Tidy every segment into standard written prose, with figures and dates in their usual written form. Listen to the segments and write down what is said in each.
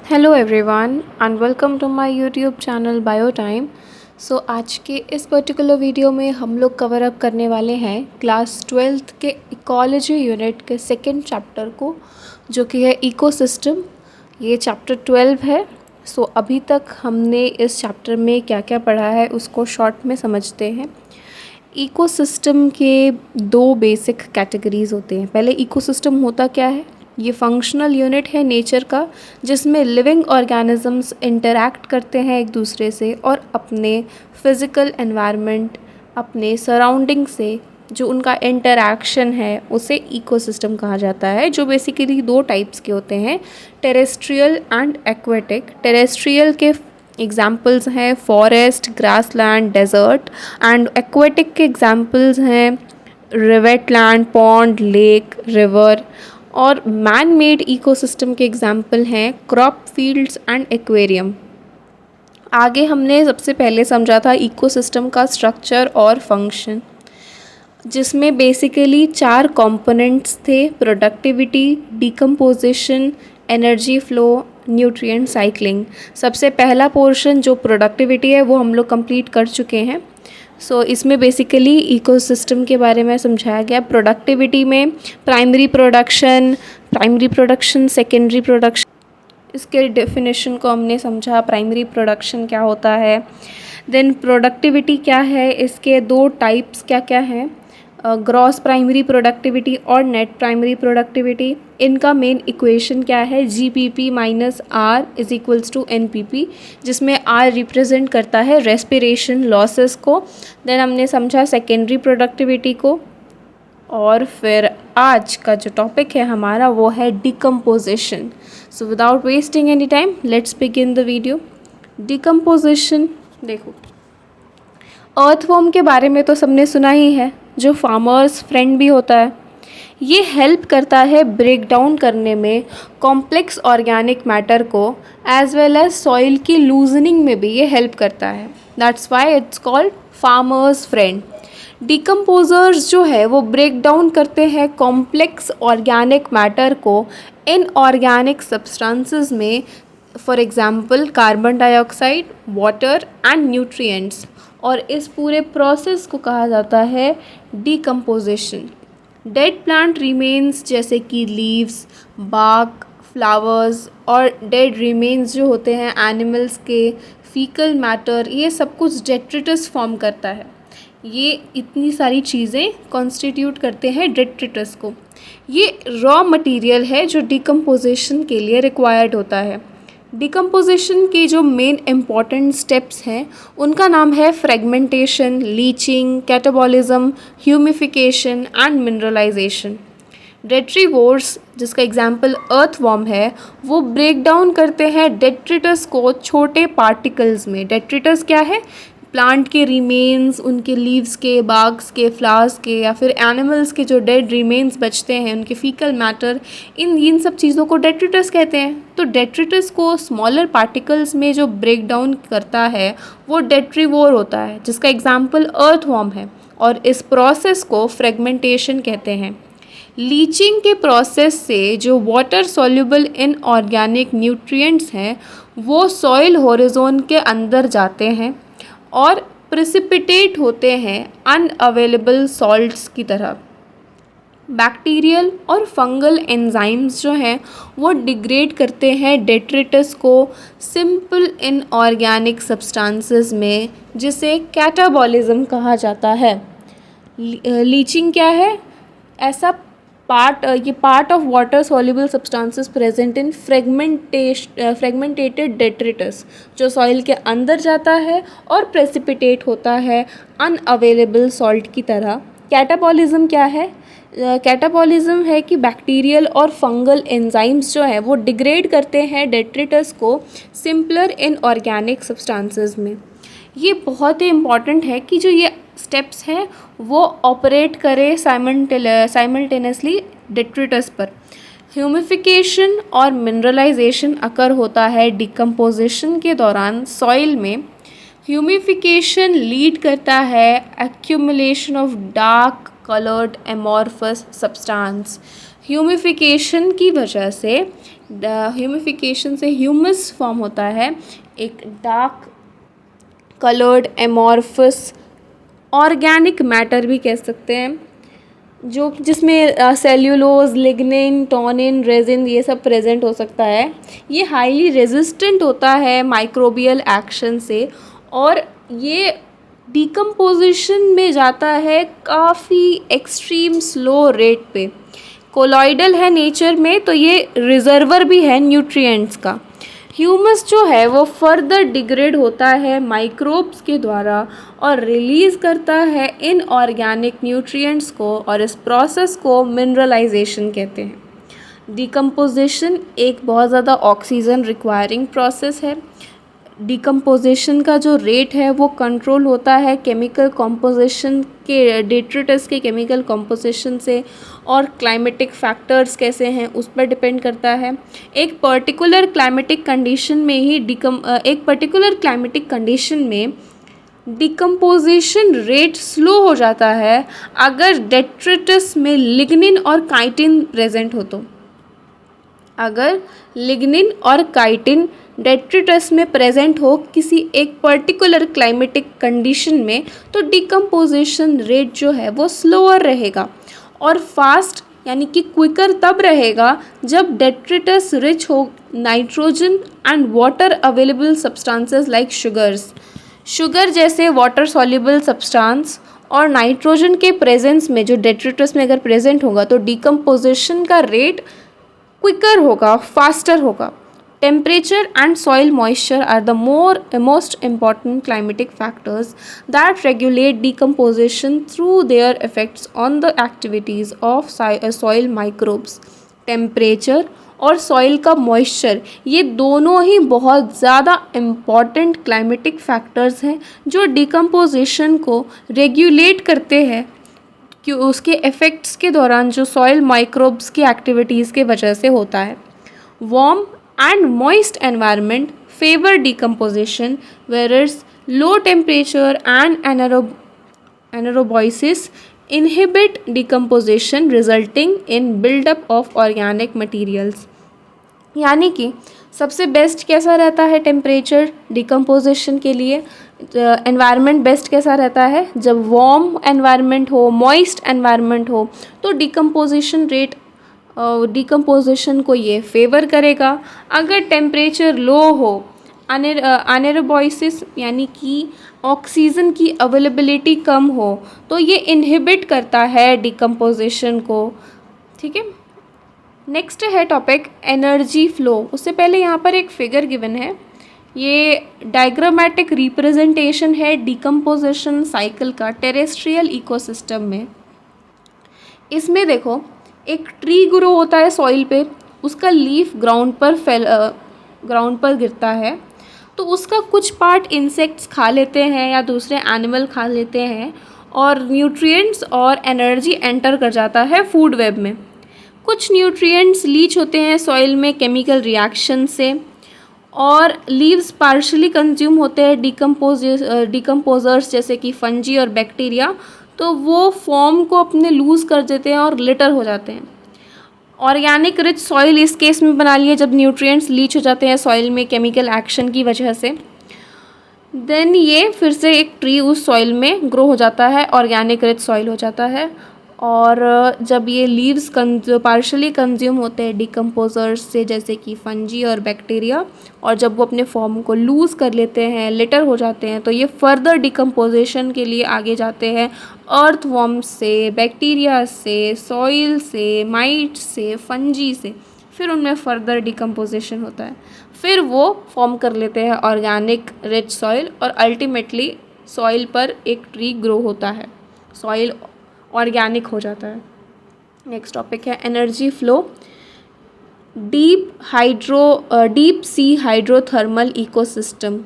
Hello everyone and welcome to my YouTube channel bio time. So आज के इस particular video में हम लोग कवर अप करने वाले हैं क्लास ट्वेल्थ के इकोलॉजी यूनिट के सेकेंड चैप्टर को, जो कि है इकोसिस्टम। ये चैप्टर 12 है। सो अभी तक हमने इस चैप्टर में क्या क्या पढ़ा है उसको शॉर्ट में समझते हैं। इकोसिस्टम के दो बेसिक कैटेगरीज़ होते हैं। पहले इकोसिस्टम होता क्या है? ये फंक्शनल यूनिट है नेचर का, जिसमें लिविंग ऑर्गेनिजम्स इंटरैक्ट करते हैं एक दूसरे से और अपने फिज़िकल एनवायरनमेंट, अपने सराउंडिंग से जो उनका इंटरैक्शन है उसे इकोसिस्टम कहा जाता है, जो बेसिकली दो टाइप्स के होते हैं, टेरेस्ट्रियल एंड एक्वेटिक। टेरेस्ट्रियल के एग्जाम्पल्स हैं forest, grassland, desert, and aquatic के एग्जाम्पल्स हैं वेटलैंड, पॉन्ड, लेक, रिवर। और मैन मेड इकोसिस्टम के एग्जाम्पल हैं क्रॉप फील्ड्स एंड एक्वेरियम। आगे हमने सबसे पहले समझा था इकोसिस्टम का स्ट्रक्चर और फंक्शन, जिसमें बेसिकली 4 कंपोनेंट्स थे: productivity, decomposition, energy flow, nutrient cycling. सबसे पहला पोर्शन जो प्रोडक्टिविटी है वो हम लोग कंप्लीट कर चुके हैं। इसमें बेसिकली इकोसिस्टम के बारे में समझाया गया। प्रोडक्टिविटी में प्राइमरी प्रोडक्शन, सेकेंडरी प्रोडक्शन, इसके डेफिनेशन को हमने समझा। प्राइमरी प्रोडक्शन क्या होता है, देन प्रोडक्टिविटी क्या है, इसके दो टाइप्स क्या क्या हैं, ग्रॉस प्राइमरी प्रोडक्टिविटी और नेट प्राइमरी प्रोडक्टिविटी। इनका मेन इक्वेशन क्या है, GPP minus R is equals to NPP, जिसमें R रिप्रेजेंट करता है रेस्पिरेशन लॉसेस को। देन हमने समझा सेकेंडरी प्रोडक्टिविटी को। और फिर आज का जो टॉपिक है हमारा वो है decomposition. So without wasting any time let's begin the video. Decomposition, देखो, अर्थवॉर्म के बारे में तो सबने सुना ही है, जो फार्मर्स फ्रेंड भी होता है। ये हेल्प करता है ब्रेक डाउन करने में कॉम्प्लेक्स ऑर्गेनिक मैटर को, एज वेल एज सॉइल की लूजनिंग में भी ये हेल्प करता है। That's why it's called farmers friend. Decomposers जो है वो ब्रेक डाउन करते हैं कॉम्प्लेक्स ऑर्गेनिक मैटर को इनऑर्गेनिक सब्सटेंसेस में, for example carbon dioxide, water and nutrients. और इस पूरे प्रोसेस को कहा जाता है डिकम्पोजिशन। डेड प्लांट रिमेन्स जैसे कि लीव्स, बार्क, फ्लावर्स और डेड रिमेन्स जो होते हैं एनिमल्स के, फीकल मैटर, ये सब कुछ डेट्रिटस फॉर्म करता है। ये इतनी सारी चीज़ें कॉन्स्टिट्यूट करते हैं डेट्रिटस को। ये रॉ मटेरियल है जो डिकम्पोजिशन के लिए रिक्वायर्ड होता है। डिकम्पोजिशन के जो मेन इम्पॉर्टेंट स्टेप्स हैं उनका नाम है fragmentation, leaching, catabolism, humification and mineralisation. Detritivores, जिसका एग्जाम्पल अर्थवॉर्म है, वो ब्रेक डाउन करते हैं डेट्रिटस को छोटे पार्टिकल्स में। डेट्रिटस क्या है? प्लांट के रिमेन्स, उनके लीव्स के, बाग्स के, फ्लावर्स के, या फिर एनिमल्स के जो डेड रिमेन्स बचते हैं, उनके फीकल मैटर, इन सब चीज़ों को डेट्रिटस कहते हैं। तो डेट्रिटस को स्मॉलर पार्टिकल्स में जो ब्रेक डाउन करता है वो डेट्रीवोर होता है, जिसका एग्जाम्पल अर्थवॉर्म है। और इस प्रोसेस को फ्रेगमेंटेशन कहते हैं। लीचिंग के प्रोसेस से जो वाटर सॉल्युबल इनऑर्गेनिक न्यूट्रिएंट्स हैं वो सॉइल होरिजोन के अंदर जाते हैं और प्रेसिपिटेट होते हैं अनअवेलेबल सॉल्ट्स की तरह। बैक्टीरियल और फंगल एंजाइम्स जो हैं वो डिग्रेड करते हैं डेट्रिटस को सिंपल इनऑर्गेनिक सब्सटेंसेस में, जिसे कैटाबॉलिज्म कहा जाता है। लीचिंग क्या है? ऐसा ये part of water soluble substances present in fragmentated detritus, जो सॉइल के अंदर जाता है और प्रेसिपिटेट होता है अनअवेलेबल सॉल्ट की तरह। कैटाबॉलिज्म क्या है? कैटाबॉलिज्म है कि बैक्टीरियल और फंगल एंजाइम्स जो है वो डिग्रेड करते हैं डेट्रिटस को सिंपलर इनऑर्गेनिक सब्सटेंसेस में। ये बहुत ही इम्पॉर्टेंट है कि जो ये स्टेप्स हैं वो ऑपरेट करें साइमल्टेनियसली डेट्रिटस पर। ह्यूमिफिकेशन और मिनरलाइजेशन अकर होता है डिकम्पोजिशन के दौरान सॉइल में। ह्यूमिफिकेशन लीड करता है accumulation of dark coloured amorphous substance. Humification की वजह से ह्यूमिफिकेशन से ह्यूमस फॉर्म होता है, एक dark coloured amorphous organic matter भी कह सकते हैं, जो जिसमें सेल्यूलोज, लिग्निन, टॉनिन, रेजिन ये सब प्रेजेंट हो सकता है। ये हाईली रेजिस्टेंट होता है माइक्रोबियल एक्शन से, और ये डिकम्पोजिशन में जाता है काफ़ी एक्सट्रीम स्लो रेट पे। कोलॉइडल है नेचर में, तो ये रिजर्वर भी है न्यूट्रिएंट्स का। ह्यूमस जो है वो फर्दर डिग्रेड होता है माइक्रोब्स के द्वारा और रिलीज़ करता है इनऑर्गेनिक न्यूट्रिएंट्स को, और इस प्रोसेस को मिनरलाइजेशन कहते हैं। डिकम्पोजिशन एक बहुत ज़्यादा ऑक्सीजन रिक्वायरिंग प्रोसेस है। डिकम्पोजिशन का जो रेट है वो कंट्रोल होता है केमिकल कॉम्पोजिशन के, डेट्रिटस के केमिकल कॉम्पोजिशन से, और क्लाइमेटिक फैक्टर्स कैसे हैं उस पर डिपेंड करता है। एक पर्टिकुलर क्लाइमेटिक कंडीशन में डिकम्पोजिशन रेट स्लो हो जाता है अगर डेट्रिटस में लिग्निन और काइटिन प्रेजेंट हो तो। अगर लिग्निन और काइटिन डेट्रिटस में प्रेजेंट हो किसी एक पर्टिकुलर क्लाइमेटिक कंडीशन में, तो डिकम्पोजिशन रेट जो है वो स्लोअर रहेगा, और फास्ट यानी कि क्विकर तब रहेगा जब डेट्रिटस रिच हो nitrogen and water available substances like sugar जैसे वाटर सॉल्युबल सब्सटेंस और नाइट्रोजन के प्रेजेंस में जो डेट्रिटस में अगर प्रेजेंट होगा तो डिकम्पोजिशन का रेट क्विकर होगा, फास्टर होगा। Temperature and soil moisture are the most important climatic factors that regulate decomposition through their effects on the activities of soil microbes. Temperature और soil का moisture ये दोनों ही बहुत ज़्यादा important climatic factors हैं जो decomposition को regulate करते हैं, कि उसके effects के दौरान जो soil microbes की activities के वजह से होता है। Warm and moist environment favor decomposition, whereas low temperature and anaerobiasis inhibit decomposition, resulting in buildup of organic materials. यानी कि सबसे बेस्ट कैसा रहता है टेम्परेचर डिकम्पोजिशन के लिए? एनवायरनमेंट बेस्ट कैसा रहता है? जब वार्म एनवायरनमेंट हो, मॉइस्ट एनवायरनमेंट हो, तो डिकम्पोजिशन रेट डिकम्पोजिशन को ये फेवर करेगा। अगर टेम्परेचर लो हो, अनेरोबॉइसिस यानी कि ऑक्सीजन की अवेलेबिलिटी कम हो, तो ये इनहिबिट करता है डिकम्पोजिशन को। ठीक है, नेक्स्ट है टॉपिक एनर्जी फ्लो। उससे पहले यहाँ पर एक फिगर गिवन है, ये डायग्रामेटिक रिप्रेजेंटेशन है डिकम्पोजिशन साइकिल का टेरेस्ट्रियल इकोसिस्टम में। इसमें देखो, एक ट्री ग्रो होता है सॉइल पे, उसका लीफ ग्राउंड पर गिरता है, तो उसका कुछ पार्ट इंसेक्ट्स खा लेते हैं या दूसरे एनिमल खा लेते हैं, और न्यूट्रिएंट्स और एनर्जी एंटर कर जाता है फूड वेब में। कुछ न्यूट्रिएंट्स लीच होते हैं सॉइल में केमिकल रिएक्शन से, और लीव्स पार्शली कंज्यूम होते हैं डिकम्पोजर्स जैसे कि फंजी और बैक्टीरिया, तो वो फॉर्म को अपने लूज़ कर देते हैं और लिटर हो जाते हैं। ऑर्गेनिक रिच सॉइल इस केस में बना लिए जब न्यूट्रिएंट्स लीच हो जाते हैं सॉइल में केमिकल एक्शन की वजह से। देन ये फिर से एक ट्री उस सॉइल में ग्रो हो जाता है, ऑर्गेनिक रिच सॉइल हो जाता है। और जब ये लीव्स पार्शली कंज्यूम होते हैं डिकम्पोजर्स से जैसे कि फंजी और बैक्टीरिया, और जब वो अपने फॉर्म को लूज़ कर लेते हैं, लिटर हो जाते हैं, तो ये फर्दर डिकम्पोजिशन के लिए आगे जाते हैं अर्थवॉर्म्स से, बैक्टीरिया से, सॉइल से, माइट्स से, फंजी से। फिर उनमें फर्दर डिकम्पोजिशन होता है, फिर वो फॉर्म कर लेते हैं ऑर्गेनिक रिच सॉइल, और अल्टीमेटली सॉइल पर एक ट्री ग्रो होता है, सॉइल ऑर्गेनिक हो जाता है। नेक्स्ट टॉपिक है energy flow. Deep sea hydrothermal ecosystem.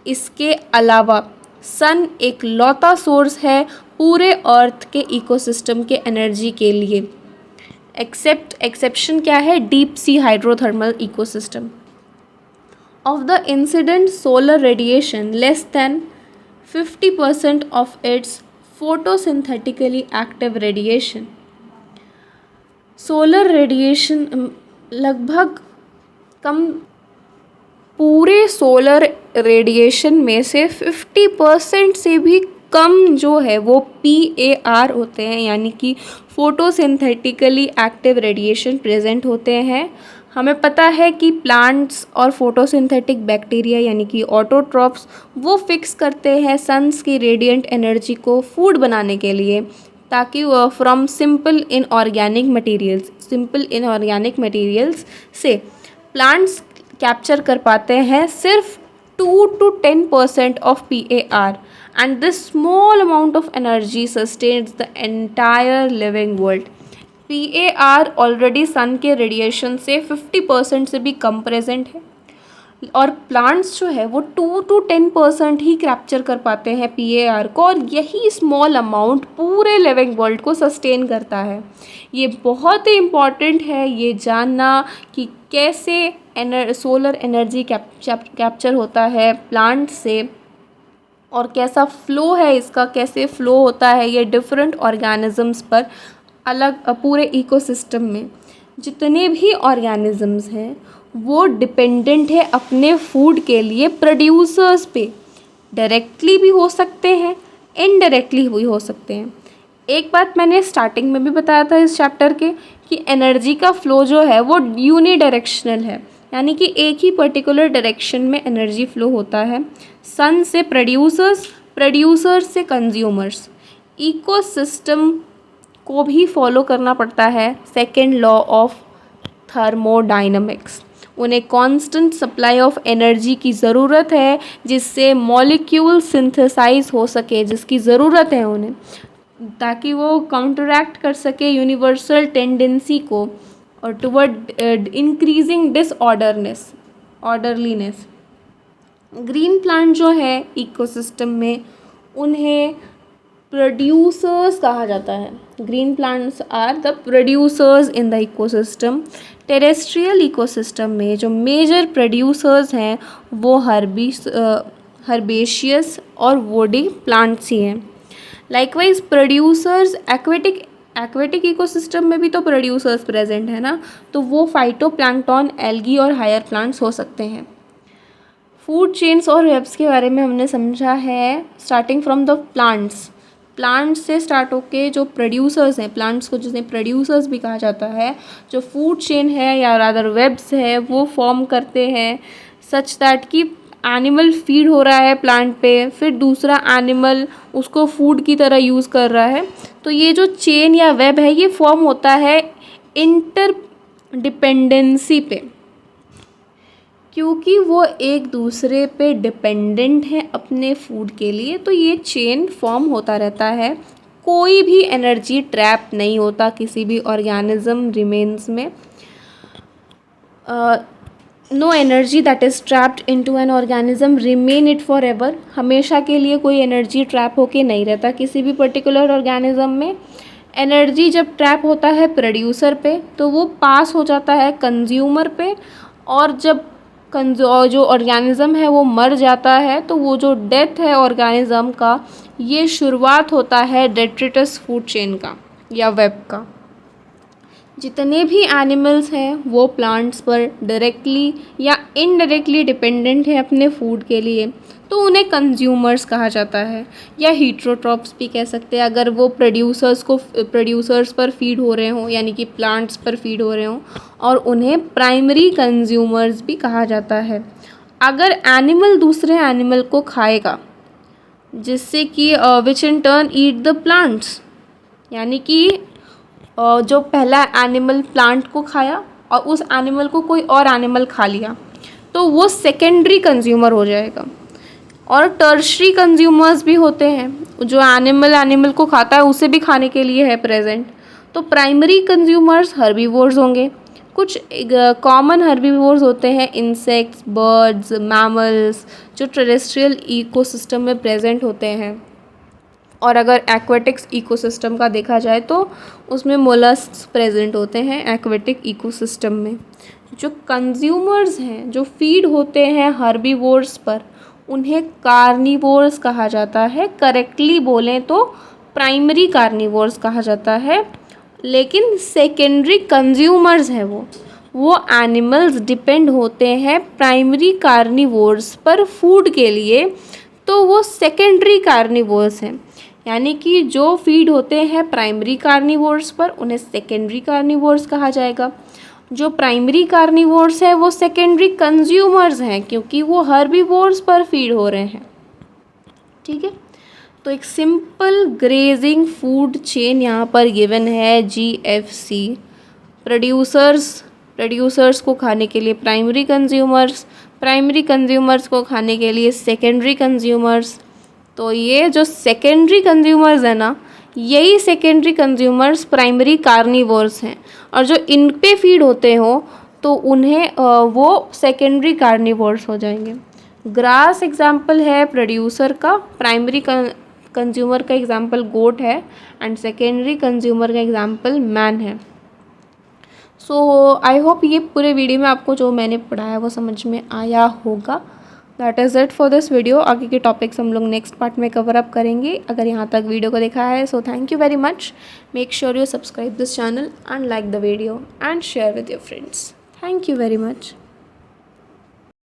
इसके अलावा सन एक लौता सोर्स है पूरे अर्थ के इकोसिस्टम के एनर्जी के लिए। एक्सेप्शन क्या है? Deep sea hydrothermal ecosystem. Of the incident solar radiation, less than 50% of its photosynthetically active radiation। Solar radiation लगभग कम पूरे सोलर रेडिएशन में से 50% से भी कम जो है वो PAR होते हैं, यानी कि फोटोसिंथेटिकली एक्टिव रेडिएशन प्रेजेंट होते हैं। हमें पता है कि प्लांट्स और फोटोसिंथेटिक बैक्टीरिया यानी कि ऑटोट्रॉप्स वो फिक्स करते हैं सन्स की रेडिएंट एनर्जी को फूड बनाने के लिए, ताकि फ्रॉम सिंपल इनऑर्गेनिक मटेरियल्स से प्लांट्स कैप्चर कर पाते हैं सिर्फ 2 to 10% of PAR, and this small amount of energy sustains the entire living world. PAR already sun के रेडिएशन से 50% से भी कम प्रेजेंट है, और प्लांट्स जो है वो 2 to 10% ही कैप्चर कर पाते हैं PAR को, और यही स्मॉल अमाउंट पूरे लिविंग वर्ल्ड को सस्टेन करता है। ये बहुत ही इम्पॉर्टेंट है ये जानना कि कैसे सोलर एनर्जी कैप्चर होता है प्लांट से, और कैसा फ्लो है इसका, कैसे फ्लो होता है ये डिफरेंट ऑर्गेनिजम्स पर अलग पूरे इकोसिस्टम में। जितने भी ऑर्गेनिजम्स हैं वो डिपेंडेंट है अपने फूड के लिए प्रोड्यूसर्स पे, डायरेक्टली भी हो सकते हैं, इनडायरेक्टली भी हो सकते हैं। एक बात मैंने स्टार्टिंग में भी बताया था इस चैप्टर के कि एनर्जी का फ्लो जो है वो यूनिडायरेक्शनल है, यानी कि एक ही पर्टिकुलर डायरेक्शन में एनर्जी फ्लो होता है, सन से प्रोड्यूसर्स, प्रोड्यूसर्स से कंज्यूमर्स। इकोसिस्टम को भी फॉलो करना पड़ता है सेकेंड लॉ ऑफ थर्मोडाइनमिक्स। उन्हें कांस्टेंट सप्लाई ऑफ एनर्जी की ज़रूरत है जिससे मॉलिक्यूल सिंथेसाइज हो सके, जिसकी ज़रूरत है उन्हें, ताकि वो काउंटरैक्ट कर सके यूनिवर्सल टेंडेंसी को और toward increasing orderliness. Green plant जो है इकोसिस्टम में उन्हें प्रोड्यूसर्स कहा जाता है। Green plants are the producers in the ecosystem. Terrestrial ecosystem में जो मेजर प्रोड्यूसर्स हैं वो हर्बेशियस और वुडी प्लांट्स ही हैं। लाइकवाइज प्रोड्यूसर्स एक्वेटिक इकोसिस्टम में भी तो प्रोड्यूसर्स प्रेजेंट है ना, तो वो फाइटोप्लैंक्टन, एल्गी और हायर प्लांट्स हो सकते हैं। फूड चेन्स और वेब्स के बारे में हमने समझा है, स्टार्टिंग फ्रॉम द प्लांट्स से स्टार्ट होके जो प्रोड्यूसर्स हैं, प्लांट्स को जिन्हें प्रोड्यूसर्स भी कहा जाता है, जो फूड चेन है या रादर वेब्स है वो फॉर्म करते हैं सच दैट कि एनिमल फीड हो रहा है प्लांट पे, फिर दूसरा एनिमल उसको फूड की तरह यूज़ कर रहा है। तो ये जो चेन या वेब है ये फॉर्म होता है इंटरडिपेंडेंसी पे, क्योंकि वो एक दूसरे पे डिपेंडेंट हैं अपने फूड के लिए, तो ये चेन फॉर्म होता रहता है। कोई भी एनर्जी ट्रैप नहीं होता किसी भी ऑर्गेनिज्म रिमेन्स में। No energy that is trapped into an organism remain it forever. हमेशा के लिए कोई एनर्जी ट्रैप होके नहीं रहता किसी भी पर्टिकुलर ऑर्गेनिज्म में। एनर्जी जब ट्रैप होता है प्रोड्यूसर पे तो वो पास हो जाता है कंज्यूमर पे, और जब जो ऑर्गेनिज़म है वो मर जाता है तो वो जो डेथ है ऑर्गेनिज़म का, ये शुरुआत होता है डेट्रिटस फूड चेन का या वेब का। जितने भी एनिमल्स हैं वो प्लांट्स पर डायरेक्टली या इनडायरेक्टली डिपेंडेंट हैं अपने फूड के लिए, तो उन्हें कंज्यूमर्स कहा जाता है, या हीट्रोट्रॉप्स भी कह सकते हैं अगर वो प्रोड्यूसर्स पर फीड हो रहे हों, यानी कि प्लांट्स पर फीड हो रहे हों, और उन्हें प्राइमरी कंज्यूमर्स भी कहा जाता है। अगर एनिमल दूसरे एनिमल को खाएगा जिससे कि which in turn eat the plants, यानी कि जो पहला एनिमल प्लांट को खाया और उस एनिमल को कोई और एनिमल खा लिया, तो वो सेकेंडरी कंज्यूमर हो जाएगा। और टर्शरी कंज्यूमर्स भी होते हैं, जो एनिमल को खाता है उसे भी खाने के लिए है प्रेजेंट। तो प्राइमरी कंज्यूमर्स हर्बीवोर्स होंगे। कुछ कॉमन हर्बीवोर्स होते हैं, इंसेक्ट्स, बर्ड्स, मैमल्स, जो टेरेस्ट्रियल इकोसिस्टम में प्रेजेंट होते हैं। और अगर एक्वेटिक्स इकोसिस्टम का देखा जाए तो उसमें मोलस्क्स प्रेजेंट होते हैं एक्वेटिक इकोसिस्टम में। जो कंज्यूमर्स हैं, जो फीड होते हैं हर्बीवोर्स पर, उन्हें कार्निवोर्स कहा जाता है। करेक्टली बोलें तो प्राइमरी कार्निवोर्स कहा जाता है, लेकिन सेकेंडरी कंज्यूमर्स हैं वो एनिमल्स डिपेंड होते हैं प्राइमरी कार्निवोर्स पर फूड के लिए, तो वो सेकेंडरी कार्निवोर्स हैं। यानी कि जो फीड होते हैं प्राइमरी कार्निवोर्स पर उन्हें सेकेंडरी कार्निवोर्स कहा जाएगा। जो प्राइमरी कार्निवोर्स है वो सेकेंडरी कंज्यूमर्स हैं, क्योंकि वो हर्बीवोर्स पर फीड हो रहे हैं। ठीक है, तो एक सिंपल ग्रेजिंग फूड चेन यहाँ पर गिवन है GFC। प्रोड्यूसर्स को खाने के लिए प्राइमरी कंज्यूमर्स को खाने के लिए सेकेंडरी कंज्यूमर्स। तो ये जो सेकेंडरी कंज्यूमर्स है ना, यही सेकेंडरी कंज्यूमर्स प्राइमरी कार्निवोर्स हैं, और जो इन पे फीड होते हो तो उन्हें वो सेकेंडरी कार्निवोर्स हो जाएंगे। ग्रास एग्जाम्पल है प्रोड्यूसर का, प्राइमरी कंज्यूमर का एग्जाम्पल गोट है, एंड सेकेंडरी कंज्यूमर का एग्जाम्पल मैन है। सो आई होप ये पूरे वीडियो में आपको जो मैंने पढ़ाया वो समझ में आया होगा। That is it for this video. आगे के टॉपिक्स हम लोग नेक्स्ट पार्ट में कवर अप करेंगे। अगर यहाँ तक वीडियो को देखा है so thank you very much. Make sure you subscribe this channel and like the video and share with your friends. Thank you very much.